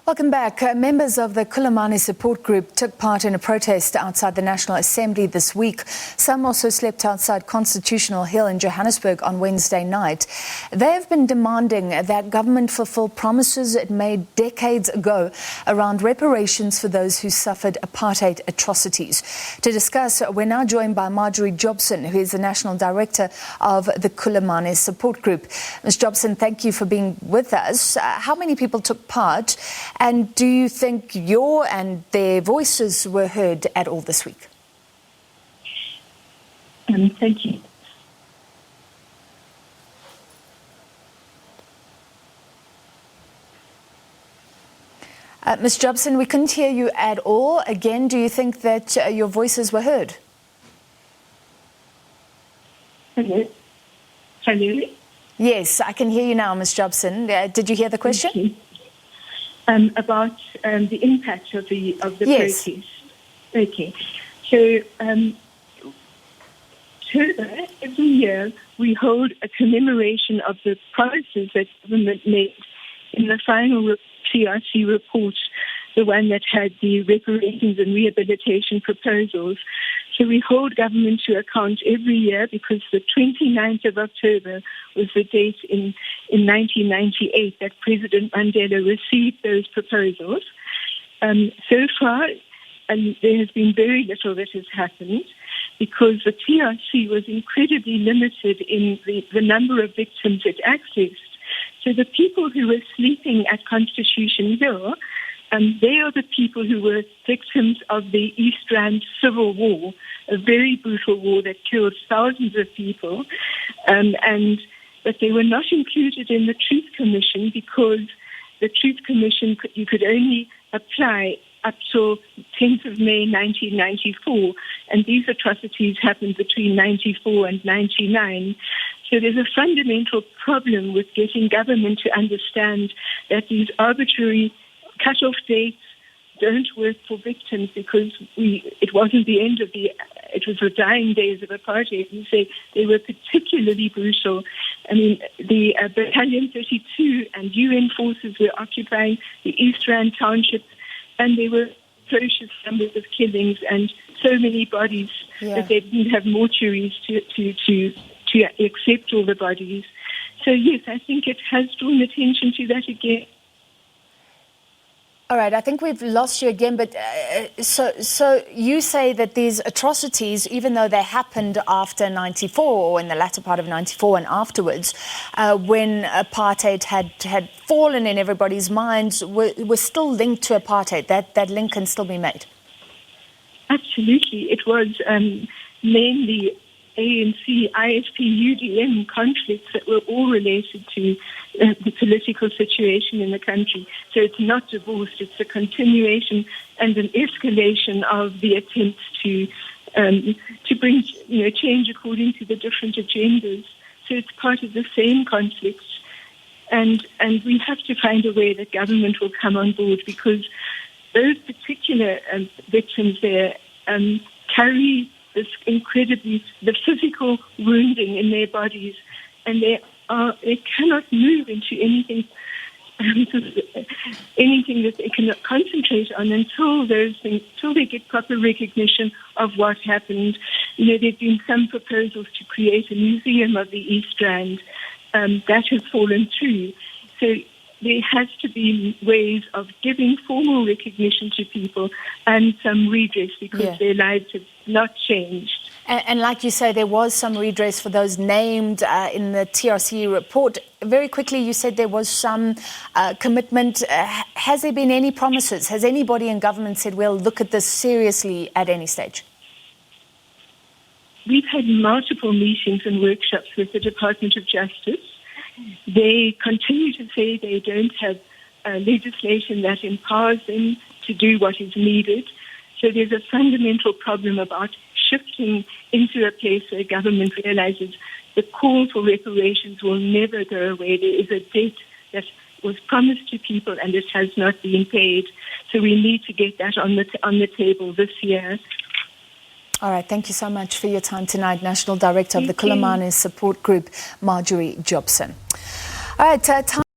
Welcome back. Members of the Khulumani Support Group took part in a protest outside the National Assembly this week. Some also slept outside Constitutional Hill in Johannesburg on Wednesday night. They have been demanding that government fulfill promises it made decades ago around reparations for those who suffered apartheid atrocities. To discuss, we're now joined by Marjorie Jobson, who is the National Director of the Khulumani Support Group. Ms. Jobson, thank you for being with us. How many people took part? And do you think your and their voices were heard at all this week? Thank you. Ms. Jobson, we couldn't hear you at all. Again, do you think that your voices were heard? Hello? Hello? Yes, I can hear you now, Ms. Jobson. Did you hear the question? About the impact of the Yes. protest. Okay. So, every year we hold a commemoration of the promises that government made in the final TRC report, the one that had the reparations and rehabilitation proposals. So we hold government to account every year because the 29th of October was the date in 1998 that President Mandela received those proposals. So far, there has been very little that has happened because the TRC was incredibly limited in the number of victims it accessed. So the people who were sleeping at Constitution Hill, they are the people who were victims of the East Rand Civil War, a very brutal war that killed thousands of people, but they were not included in the Truth Commission because the Truth Commission, you could only apply up till 10th of May 1994, and these atrocities happened between 94 and 99. So there's a fundamental problem with getting government to understand that these arbitrary cut-off dates don't work for victims because it wasn't the end of it was the dying days of apartheid. You say they were particularly brutal. I mean, the Battalion 32 and UN forces were occupying the East Rand Township, and there were atrocious numbers of killings and so many bodies that they didn't have mortuaries to accept all the bodies. So yes, I think it has drawn attention to that again. All right, I think we've lost you again, but so you say that these atrocities, even though they happened after 94 or in the latter part of 94 and afterwards, when apartheid had fallen in everybody's minds, were still linked to apartheid. That link can still be made. Absolutely. It was mainly ANC, IFP, UDM conflicts that were all related to the political situation in the country. So it's not divorced, it's a continuation and an escalation of the attempts to bring change according to the different agendas. So it's part of the same conflict. And we have to find a way that government will come on board because those particular victims there carry this the physical wounding in their bodies, and they cannot move into anything that they cannot concentrate on until they get proper recognition of what happened. There have been some proposals to create a museum of the East Rand that has fallen through. So there has to be ways of giving formal recognition to people and some redress because their lives have not changed. And like you say, there was some redress for those named in the TRC report. Very quickly, you said there was some commitment. Has there been any promises? Has anybody in government said, we'll look at this seriously at any stage? We've had multiple meetings and workshops with the Department of Justice. They continue to say they don't have legislation that empowers them to do what is needed. So there's a fundamental problem about shifting into a place where government realizes the call for reparations will never go away. There is a debt that was promised to people and it has not been paid. So we need to get that on the table this year. All right, thank you so much for your time tonight, National Director of the Khulumani Support Group, Marjorie Jobson. All right, time